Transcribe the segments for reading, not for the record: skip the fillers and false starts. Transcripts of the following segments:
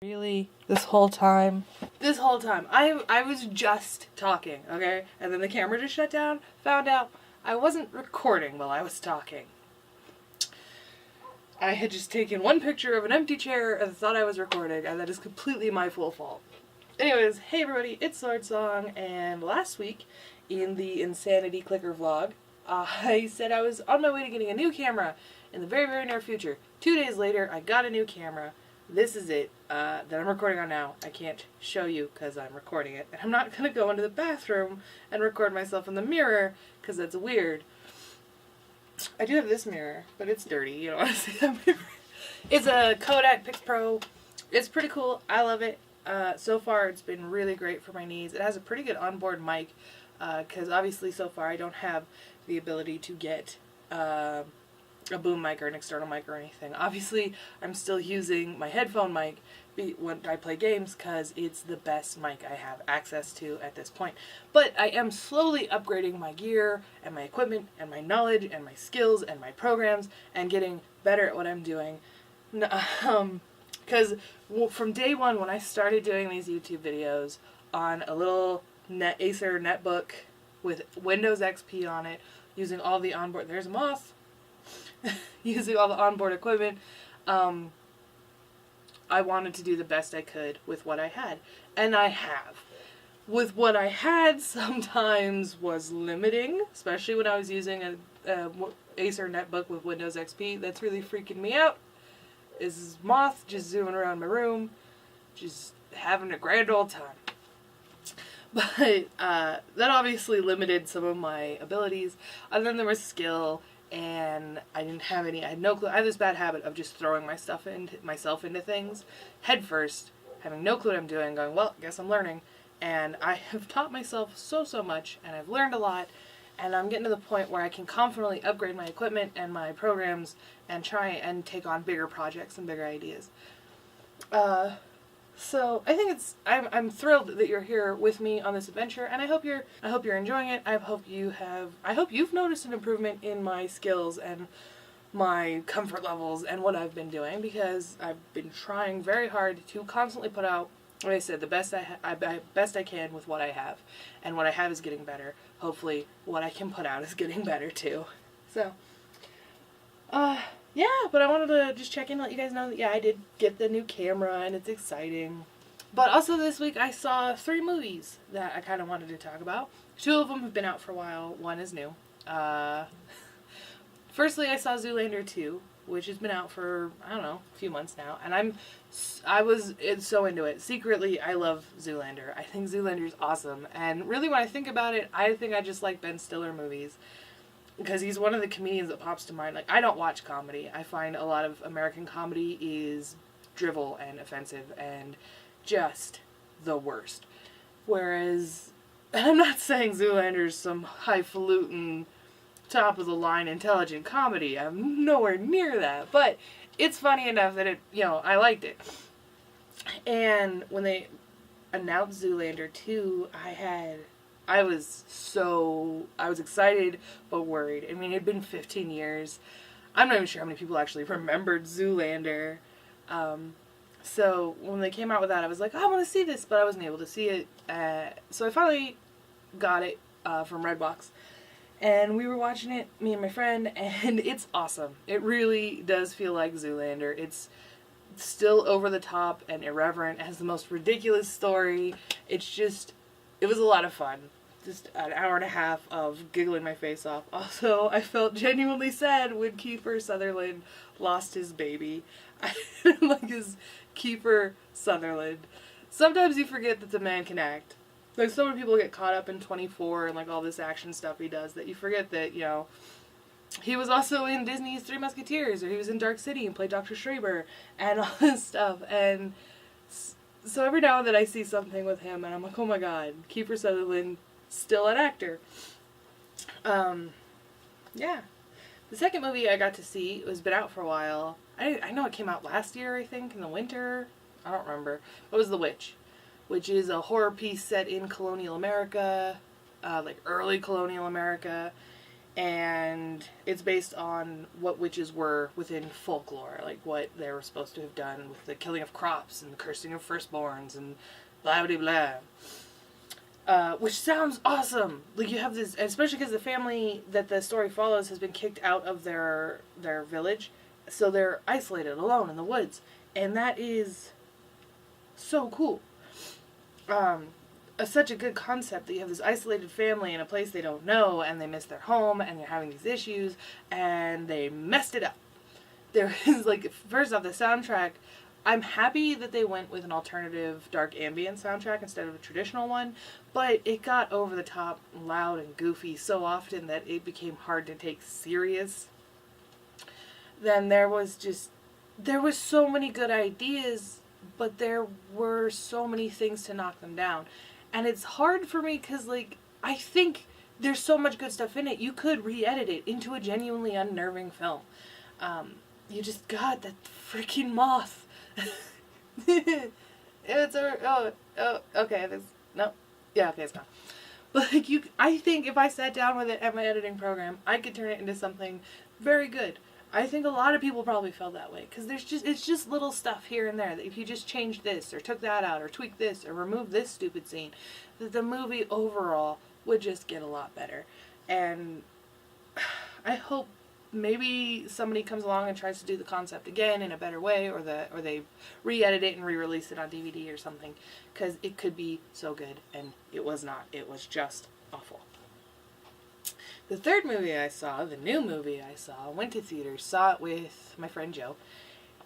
Really? This whole time? This whole time. I was just talking, okay? And then the camera just shut down. Found out I wasn't recording while I was talking. I had just taken one picture of an empty chair and thought I was recording, and that is completely my full fault. Anyways, hey everybody, it's Sword Song, and last week in the Insanity Clicker vlog, I said I was on my way to getting a new camera in the very, very near future. 2 days later, I got a new camera. This is it that I'm recording on now. I can't show you because I'm recording it. And I'm not going to go into the bathroom and record myself in the mirror because that's weird. I do have this mirror, but it's dirty. You don't want to see that mirror. It's a Kodak Pix Pro. It's pretty cool. I love it. So far, it's been really great for my needs. It has a pretty good onboard mic because obviously so far I don't have the ability to get a boom mic or an external mic or anything. Obviously, I'm still using my headphone mic when I play games because it's the best mic I have access to at this point. But I am slowly upgrading my gear and my equipment and my knowledge and my skills and my programs and getting better at what I'm doing. Because from day one when I started doing these YouTube videos on a little Acer netbook with Windows XP on it, using all the onboard, there's a moth, using all the onboard equipment, I wanted to do the best I could with what I had. And I have. With what I had sometimes was limiting, especially when I was using a Acer netbook with Windows XP. That's really freaking me out. Is moth just zooming around my room, just having a grand old time. But that obviously limited some of my abilities. Other than there was skill, and I didn't have any. I had no clue. I have this bad habit of just throwing myself into things head first, having no clue what I'm doing, going, well, guess I'm learning. And I have taught myself so much, and I've learned a lot, and I'm getting to the point where I can confidently upgrade my equipment and my programs and try and take on bigger projects and bigger ideas. So I think I'm thrilled that you're here with me on this adventure, and I hope you're enjoying it. I hope you've noticed an improvement in my skills and my comfort levels and what I've been doing, because I've been trying very hard to constantly put out, like I said, the best I can with what I have, and what I have is getting better. Hopefully, what I can put out is getting better too. So, yeah, but I wanted to just check in and let you guys know that, yeah, I did get the new camera, and it's exciting. But also this week I saw 3 movies that I kind of wanted to talk about. 2 of them have been out for a while. 1 is new. Firstly, I saw Zoolander 2, which has been out for, I don't know, a few months now. And I was so into it. Secretly, I love Zoolander. I think Zoolander's awesome. And really, when I think about it, I think I just like Ben Stiller movies, because he's one of the comedians that pops to mind. Like, I don't watch comedy. I find a lot of American comedy is drivel and offensive and just the worst. Whereas, and I'm not saying Zoolander's some highfalutin, top-of-the-line intelligent comedy. I'm nowhere near that. But it's funny enough that I liked it. And when they announced Zoolander 2, I was excited but worried. I mean, it had been 15 years. I'm not even sure how many people actually remembered Zoolander. So when they came out with that, I was like, oh, I want to see this, but I wasn't able to see it. So I finally got it from Redbox. And we were watching it, me and my friend, and it's awesome. It really does feel like Zoolander. It's still over the top and irreverent. It has the most ridiculous story. It was a lot of fun. Just an hour and a half of giggling my face off. Also, I felt genuinely sad when Kiefer Sutherland lost his baby. I didn't like his Kiefer Sutherland. Sometimes you forget that the man can act. Like, so many people get caught up in 24 and like all this action stuff he does that you forget that, he was also in Disney's Three Musketeers, or he was in Dark City and played Dr. Schreiber and all this stuff. And so every now and then I see something with him and I'm like, oh my god, Kiefer Sutherland, still an actor. Yeah. The second movie I got to see, it was been out for a while. I know it came out last year, I think, in the winter. I don't remember. It was The Witch, which is a horror piece set in colonial America, like early colonial America. and it's based on what witches were within folklore, like what they were supposed to have done with the killing of crops and the cursing of firstborns and blah blah blah. Which sounds awesome. Like, you have this, especially because the family that the story follows has been kicked out of their village, so they're isolated, alone in the woods, and that is so cool. Such a good concept that you have this isolated family in a place they don't know, and they miss their home, and they're having these issues, and they messed it up. There is, like, first off, the soundtrack, I'm happy that they went with an alternative dark ambient soundtrack instead of a traditional one, but it got over the top, loud, and goofy so often that it became hard to take serious. Then there was so many good ideas, but there were so many things to knock them down. And it's hard for me because, like, I think there's so much good stuff in it. You could re-edit it into a genuinely unnerving film. You just, God, that freaking moth. Okay, no, yeah, okay, it's gone. But like, I think if I sat down with it at my editing program, I could turn it into something very good. I think a lot of people probably felt that way because it's just little stuff here and there that if you just changed this or took that out or tweaked this or removed this stupid scene, that the movie overall would just get a lot better. And I hope maybe somebody comes along and tries to do the concept again in a better way, or they re-edit it and re-release it on DVD or something, because it could be so good, and it was not. It was just awful. The third movie I saw, the new movie I saw, went to theaters, saw it with my friend Joe,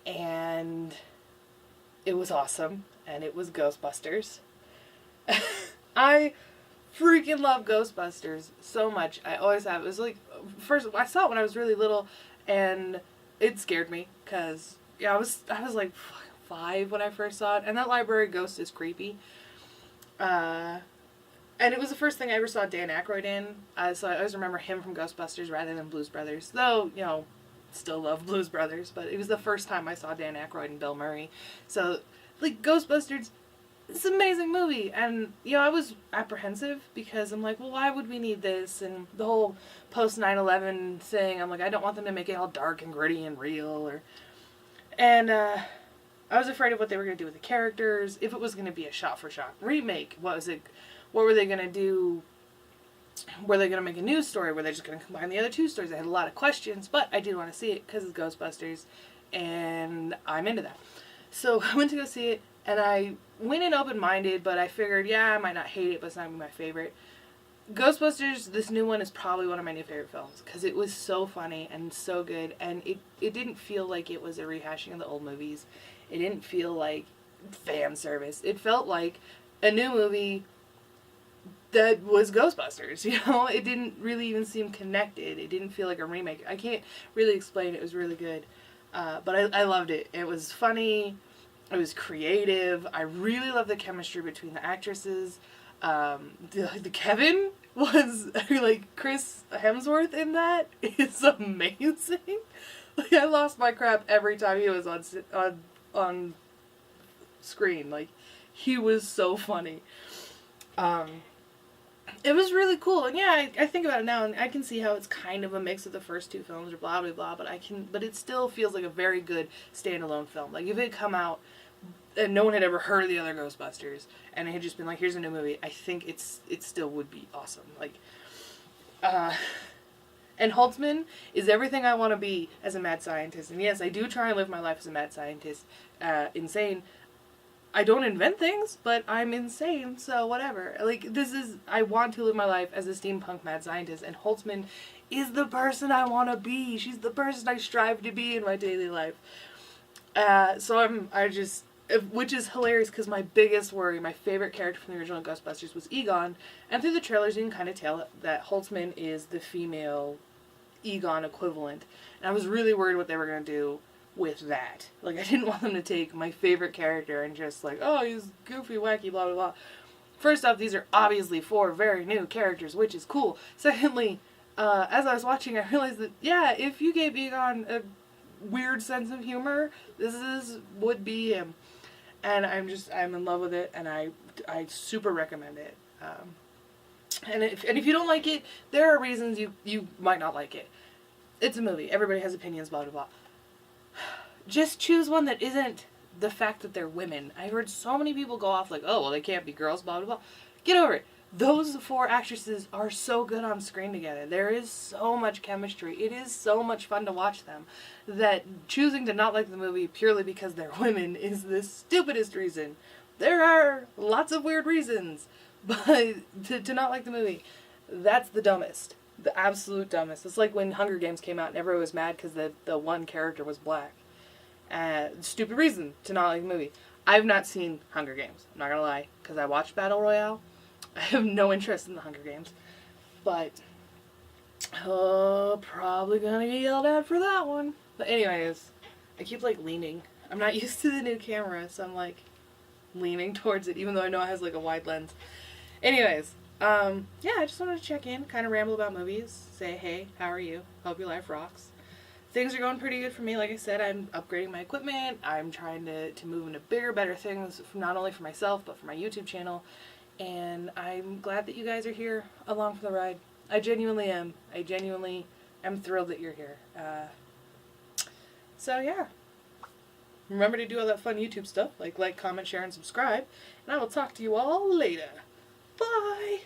and it was awesome, and it was Ghostbusters. I freaking love Ghostbusters so much. I always have. It was like, first, I saw it when I was really little, and it scared me, because, yeah, I was like 5 when I first saw it, and that library ghost is creepy. And it was the first thing I ever saw Dan Aykroyd in, so I always remember him from Ghostbusters rather than Blues Brothers, though, you know, still love Blues Brothers, but it was the first time I saw Dan Aykroyd and Bill Murray. So, like, Ghostbusters, it's an amazing movie, and, you know, I was apprehensive because I'm like, well, why would we need this? And the whole post 9/11 thing, I'm like, I don't want them to make it all dark and gritty and real, and I was afraid of what they were going to do with the characters, if it was going to be a shot-for-shot remake. What were they going to do? Were they going to make a new story? Were they just going to combine the other two stories? I had a lot of questions, but I did want to see it because it's Ghostbusters, and I'm into that. So I went to go see it, and I went in open-minded, but I figured, yeah, I might not hate it, but it's not going to be my favorite. Ghostbusters, this new one, is probably one of my new favorite films, because it was so funny and so good, and it didn't feel like it was a rehashing of the old movies. It didn't feel like fan service. It felt like a new movie that was Ghostbusters, you know? It didn't really even seem connected. It didn't feel like a remake. I can't really explain it. It was really good. But I loved it. It was funny. It was creative. I really love the chemistry between the actresses. The Kevin was, like, Chris Hemsworth in that is amazing. Like, I lost my crap every time he was on screen. Like, he was so funny. It was really cool, and yeah, I think about it now, and I can see how it's kind of a mix of the first two films, or blah blah blah. But it still feels like a very good standalone film. Like, if it had come out and no one had ever heard of the other Ghostbusters, and it had just been like, here's a new movie, I think it still would be awesome. Like, and Holtzman is everything I want to be as a mad scientist. And yes, I do try and live my life as a mad scientist. Insane. I don't invent things, but I'm insane, so whatever. Like, I want to live my life as a steampunk mad scientist, and Holtzman is the person I want to be. She's the person I strive to be in my daily life. Which is hilarious, because my biggest worry, my favorite character from the original Ghostbusters was Egon, and through the trailers you can kind of tell that Holtzman is the female Egon equivalent, and I was really worried what they were going to do with that. Like, I didn't want them to take my favorite character and just like, oh, he's goofy, wacky, blah, blah, blah. First off, these are obviously 4 very new characters, which is cool. Secondly, as I was watching, I realized that, yeah, if you gave Egon a weird sense of humor, would be him. And I'm in love with it, and I super recommend it. And if you don't like it, there are reasons you might not like it. It's a movie. Everybody has opinions, blah, blah, blah. Just choose one that isn't the fact that they're women. I heard so many people go off like, oh, well, they can't be girls, blah, blah, blah. Get over it. Those 4 actresses are so good on screen together. There is so much chemistry. It is so much fun to watch them that choosing to not like the movie purely because they're women is the stupidest reason. There are lots of weird reasons, but to not like the movie, that's the dumbest. The absolute dumbest. It's like when Hunger Games came out and everyone was mad because the one character was black. Stupid reason to not like the movie. I've not seen Hunger Games. I'm not gonna lie, because I watched Battle Royale. I have no interest in the Hunger Games. But, probably gonna get yelled at for that one. But anyways, I keep like leaning. I'm not used to the new camera, so I'm like leaning towards it, even though I know it has like a wide lens. Anyways, yeah, I just wanted to check in, kind of ramble about movies, say, hey, how are you? Hope your life rocks. Things are going pretty good for me. Like I said, I'm upgrading my equipment. I'm trying to move into bigger, better things, not only for myself, but for my YouTube channel. And I'm glad that you guys are here along for the ride. I genuinely am. I genuinely am thrilled that you're here. So yeah. Remember to do all that fun YouTube stuff, like, comment, share, and subscribe. And I will talk to you all later. Bye!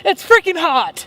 It's freaking hot!